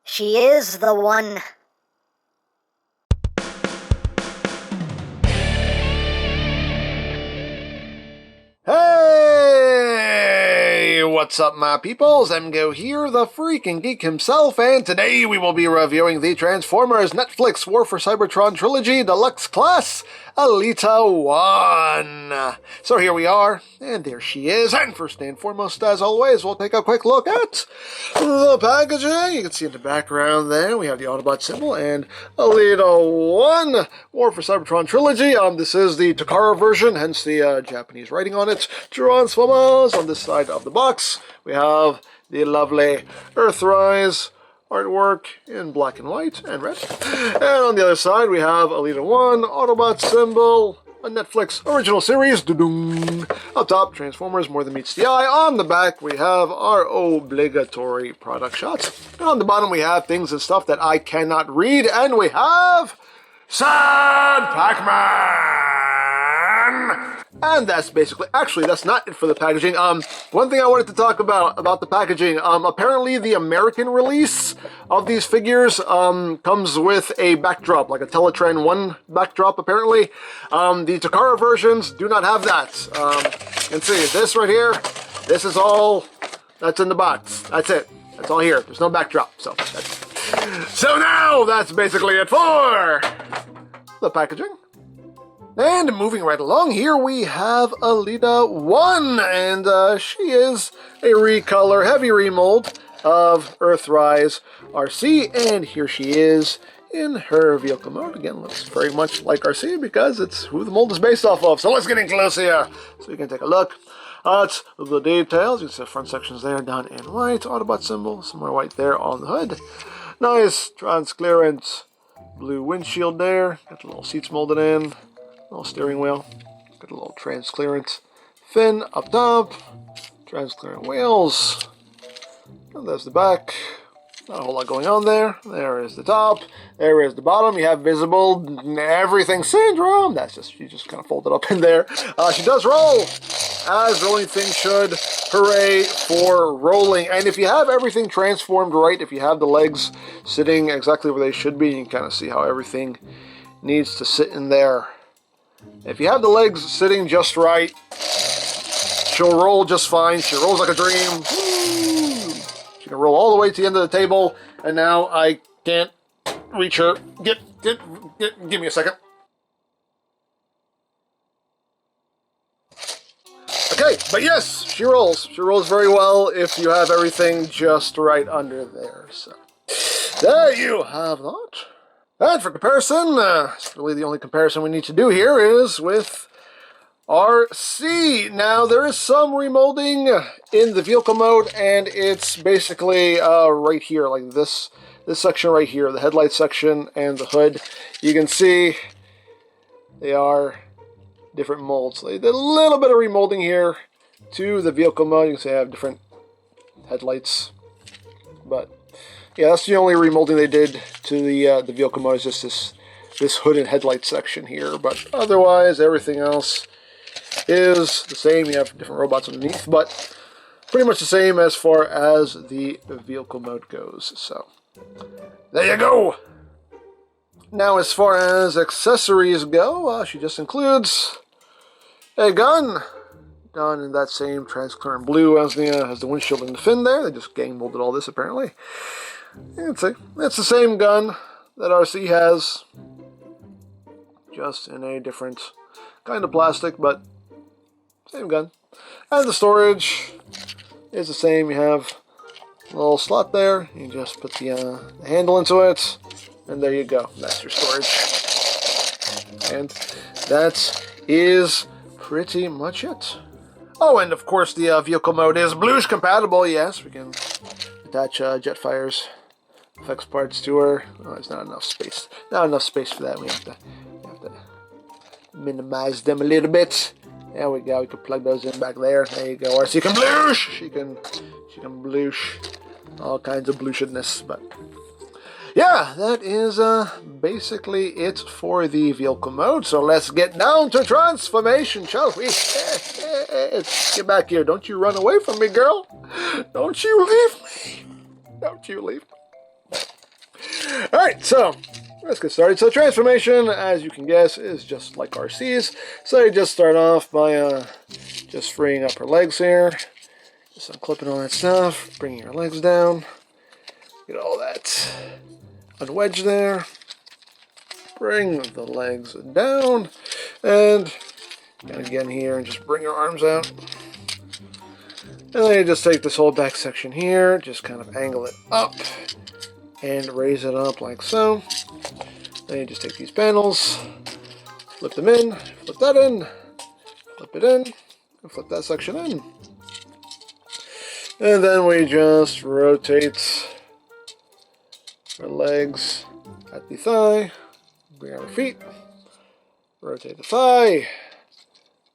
She is the one. Hey, what's up my peoples? EmGo here, the freaking geek himself, and today we will be reviewing the Transformers Netflix War for Cybertron Trilogy Deluxe Class, ELITA-1. So here we are, and there she is, and first and foremost, as always, we'll take a quick look at the packaging. You can see in the background there, we have the Autobot symbol, and ELITA-1 War for Cybertron Trilogy. This is the Takara version, hence the Japanese writing on it. Transformers. On this side of the box, we have the lovely Earthrise artwork in black and white and red. And on the other side, we have ELITA-1 Autobot symbol, a Netflix original series. Up top, Transformers, more than meets the eye. On the back, we have our obligatory product shots. And on the bottom, we have things and stuff that I cannot read. And we have Sad Pac-Man! And that's basically, actually, that's not it for the packaging. One thing I wanted to talk about the packaging, apparently the American release of these figures, comes with a backdrop, like a Teletran 1 backdrop, apparently. The Takara versions do not have that. You can see this right here, this is all that's in the box. That's it. That's all here. There's no backdrop, so now that's basically it for the packaging. And moving right along, here we have ELITA-1, and she is a recolor, heavy remold of Earthrise RC, and here she is in her vehicle mode. Again, looks very much like RC because it's who the mold is based off of. So let's get in close here so you can take a look at the details. You can see the front sections there, down in white, Autobot symbol, somewhere white there on the hood. Nice transparent blue windshield there, got the little seats molded in. Little steering wheel, got a little transparent fin up top, transparent wheels, and there's the back. Not a whole lot going on there. There is the top, there is the bottom. You have visible everything syndrome. That's just, she just kind of folded up in there. She does roll, as rolling thing should. Hooray for rolling. And if you have everything transformed right, if you have the legs sitting exactly where they should be, you can kind of see how everything needs to sit in there. If you have the legs sitting just right, she'll roll just fine. She rolls like a dream. Woo! She can roll all the way to the end of the table, and now I can't reach her. Give me a second. Okay, but yes, she rolls. She rolls very well if you have everything just right under there. So there you have that. And for comparison, really the only comparison we need to do here is with RC. Now, there is some remolding in the vehicle mode, and it's basically right here, like this section right here, the headlight section and the hood. You can see they are different molds. They did a little bit of remolding here to the vehicle mode. You can see I have different headlights, but yeah, that's the only remolding they did to the vehicle mode, is just this hood and headlight section here. But otherwise, everything else is the same. You have different robots underneath, but pretty much the same as far as the vehicle mode goes. So there you go. Now, as far as accessories go, she just includes a gun, done in that same transparent blue as the windshield and the fin there. They just gang molded all this apparently. You can see it's the same gun that RC has, just in a different kind of plastic, but same gun. And the storage is the same. You have a little slot there. You just put the handle into it, and there you go. That's your storage. And that is pretty much it. Oh, and of course the vehicle mode is Blues compatible. Yes, we can attach Jetfire's effects parts to her. Oh, there's not enough space. Not enough space for that. We have to minimize them a little bit. There we go. We can plug those in back there. There you go. Or so you can bloosh. She can bloosh all kinds of blooshedness. But yeah, that is basically it for the vehicle mode. So let's get down to transformation, shall we? Get back here. Don't you run away from me, girl. Don't you leave me. Don't you leave me. Alright, so let's get started. So transformation, as you can guess, is just like RC's. So you just start off by just freeing up her legs here. Just unclipping all that stuff, bringing her legs down. Get all that unwedged there. Bring the legs down. And again here, and just bring your arms out. And then you just take this whole back section here, just kind of angle it up and raise it up like so. Then you just take these panels, flip them in, flip that in, flip it in, and flip that section in. And then we just rotate our legs at the thigh, bring out her feet, rotate the thigh,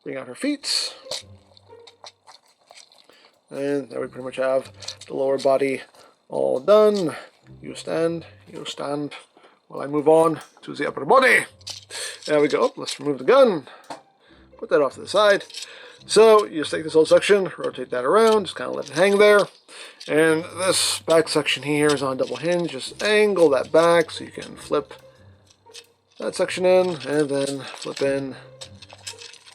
bring out her feet. And there we pretty much have the lower body all done. You stand while I move on to the upper body. There we go. Let's remove the gun. Put that off to the side. So you just take this whole section, rotate that around, just kind of let it hang there. And this back section here is on double hinge. Just angle that back so you can flip that section in and then flip in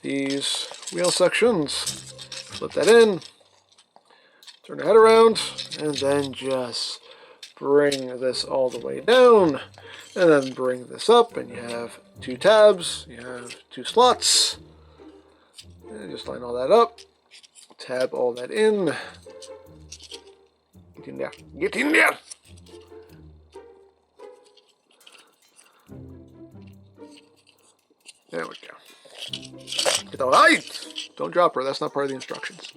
these wheel sections. Flip that in. Turn your head around, and then just bring this all the way down, and then bring this up, and you have two tabs, you have two slots, and just line all that up, tab all that in, get in there, get in there! There we go. Get all right! Don't drop her, that's not part of the instructions.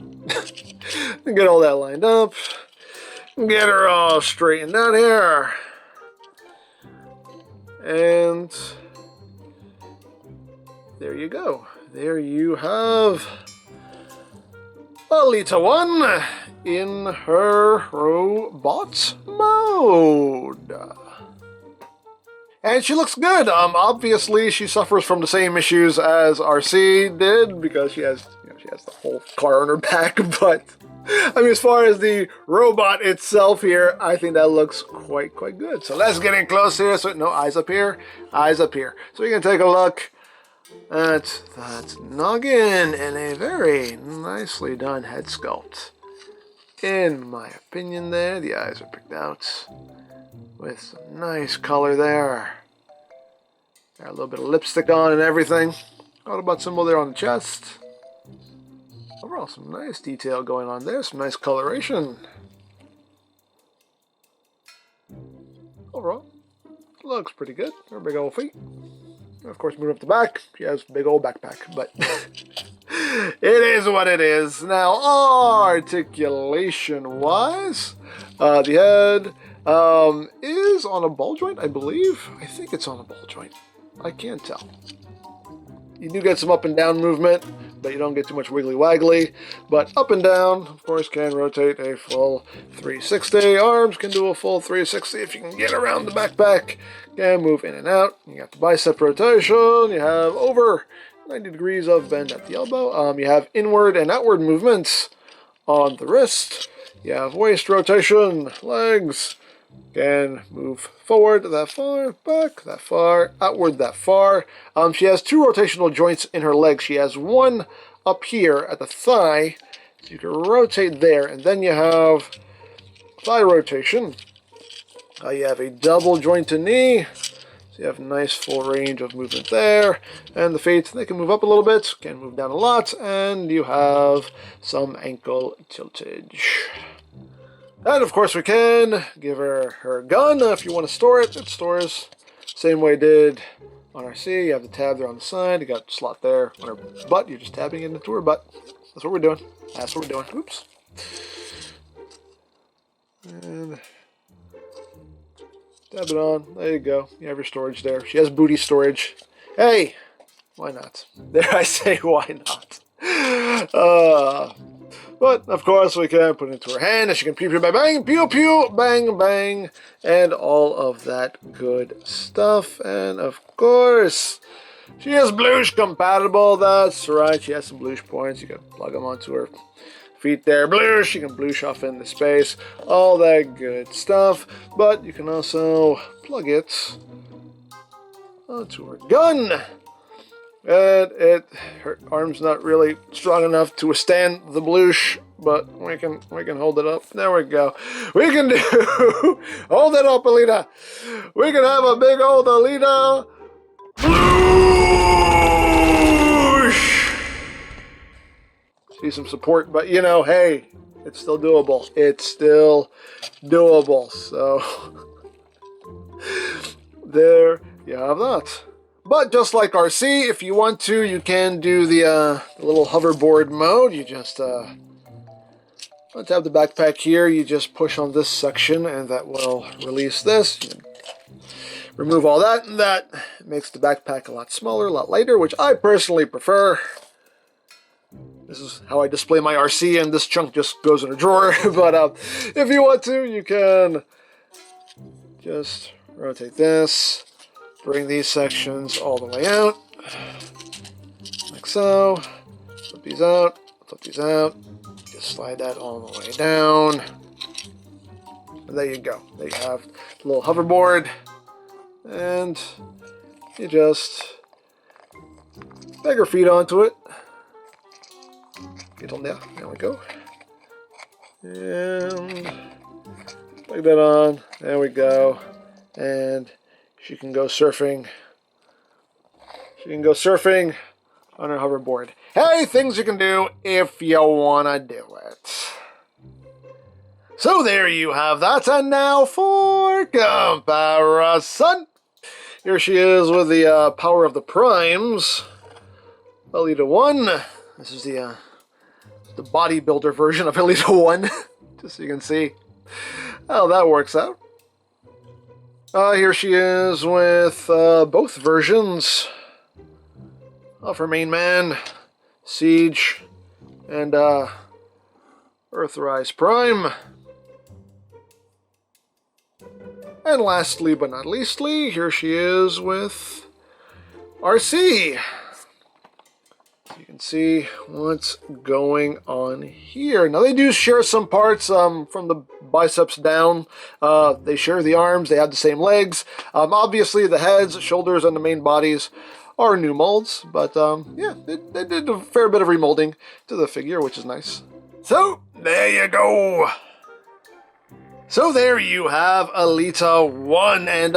Get all that lined up. Get her all straightened out here. And there you go. There you have ELITA-1 in her robot mode. And she looks good. Obviously, she suffers from the same issues as RC did because she has, she has the whole car on her back. But I mean, as far as the robot itself here, I think that looks quite good. So let's get in close here. So no, eyes up here, eyes up here. So we can take a look at that noggin and a very nicely done head sculpt. In my opinion, there the eyes are picked out with some nice color there. Got a little bit of lipstick on and everything. Autobot symbol there on the chest. Overall, some nice detail going on there. Some nice coloration. Overall, looks pretty good. Her big old feet. And of course, moving up the back, she has a big old backpack, but it is what it is. Now, articulation-wise, the head is on a ball joint, I believe. I think it's on a ball joint. I can't tell. You do get some up and down movement, but you don't get too much wiggly waggly. But up and down, of course, can rotate a full 360. Arms can do a full 360 if you can get around the backpack. Can move in and out. You got the bicep rotation. You have over 90 degrees of bend at the elbow. You have inward and outward movements on the wrist. You have waist rotation, legs. Can move forward that far, back that far, outward that far. She has two rotational joints in her legs. She has one up here at the thigh, so you can rotate there, and then you have thigh rotation. You have a double jointed knee, so you have a nice full range of movement there. And the feet, they can move up a little bit, can move down a lot, and you have some ankle tiltage. And of course we can give her her gun if you want to store it. It stores same way it did on RC. You have the tab there on the side. You got a slot there on her butt. You're just tabbing it into her butt. That's what we're doing. That's what we're doing. Oops. And tab it on. There you go. You have your storage there. She has booty storage. Hey, why not? There I say, why not? But, of course, we can put it into her hand, and she can pew, pew, bang, bang, pew, pew, bang, bang, and all of that good stuff. And, of course, she is Blush compatible. That's right. She has some Blush points. You can plug them onto her feet there, bloosh, you can bloosh off into space, all that good stuff. But you can also plug it onto her gun. And her arm's not really strong enough to withstand the bloosh, but we can hold it up. There we go. We can do hold it up, Elita. We can have a big old Elita bloosh. See some support, but you know, hey, it's still doable. It's still doable. So there you have that. But just like RC, if you want to, you can do the little hoverboard mode. You just tap the backpack here. You just push on this section, and that will release this. You remove all that, and that makes the backpack a lot smaller, a lot lighter, which I personally prefer. This is how I display my RC, and this chunk just goes in a drawer. But if you want to, you can just rotate this. Bring these sections all the way out, like so. Flip these out, just slide that all the way down. And there you go. There you have the little hoverboard, and you just peg your feet onto it. Get on there, there we go. And peg that on, there we go. And she can go surfing. She can go surfing on her hoverboard. Hey, things you can do if you want to do it. So there you have that. And now for comparison. Here she is with the power of the primes. ELITA-1. This is the bodybuilder version of ELITA-1. Just so you can see how that works out. Here she is with both versions of her main man, Siege, and Earthrise Prime. And lastly but not leastly, here she is with RC. You can see what's going on here. Now they do share some parts from the biceps down. They share the arms. They have the same legs. Obviously the heads, shoulders, and the main bodies are new molds. But yeah, they did a fair bit of remolding to the figure, which is nice. So there you go. So there you have ELITA-1. And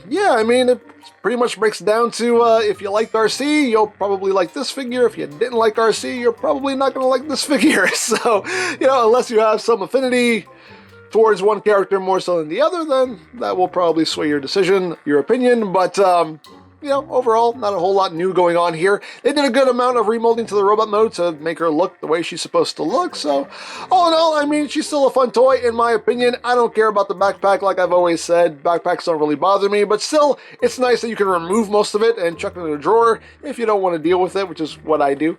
yeah, I mean, it pretty much breaks down to if you liked RC, you'll probably like this figure. If you didn't like RC, you're probably not going to like this figure. So, you know, unless you have some affinity towards one character more so than the other, then that will probably sway your decision, your opinion. But, you know, overall, not a whole lot new going on here. They did a good amount of remolding to the robot mode to make her look the way she's supposed to look. So, all in all, I mean, she's still a fun toy, in my opinion. I don't care about the backpack, like I've always said. Backpacks don't really bother me, but still, it's nice that you can remove most of it and chuck it in a drawer if you don't want to deal with it, which is what I do,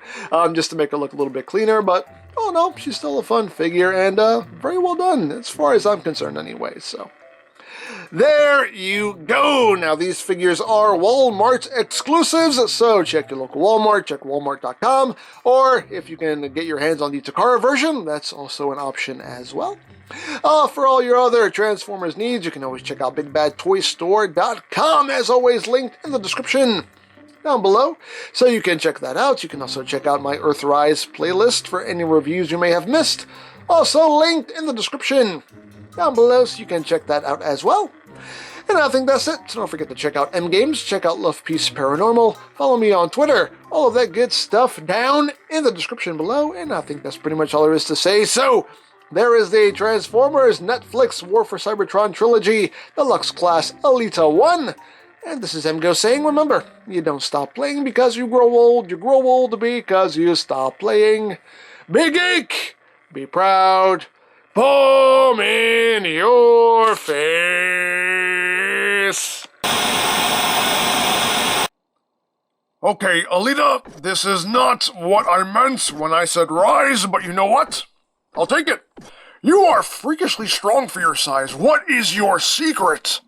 just to make her look a little bit cleaner. But, oh no, she's still a fun figure, and very well done, as far as I'm concerned anyway, so. There you go. Now, these figures are Walmart exclusives, so check your local Walmart, check walmart.com, or if you can get your hands on the Takara version, that's also an option as well. For all your other Transformers needs, you can always check out BigBadToyStore.com, as always linked in the description down below, so you can check that out. You can also check out my Earthrise playlist for any reviews you may have missed, also linked in the description down below, so you can check that out as well. And I think that's it. So don't forget to check out EmGo's, check out Love Peace Paranormal, follow me on Twitter, all of that good stuff down in the description below, and I think that's pretty much all there is to say. So there is the Transformers Netflix War for Cybertron Trilogy Deluxe Class ELITA-1. And this is EmGo saying, remember, you don't stop playing because you grow old because you stop playing. Be geek, be proud, bomb in your face. Okay, Elita, this is not what I meant when I said rise, but you know what? I'll take it. You are freakishly strong for your size. What is your secret?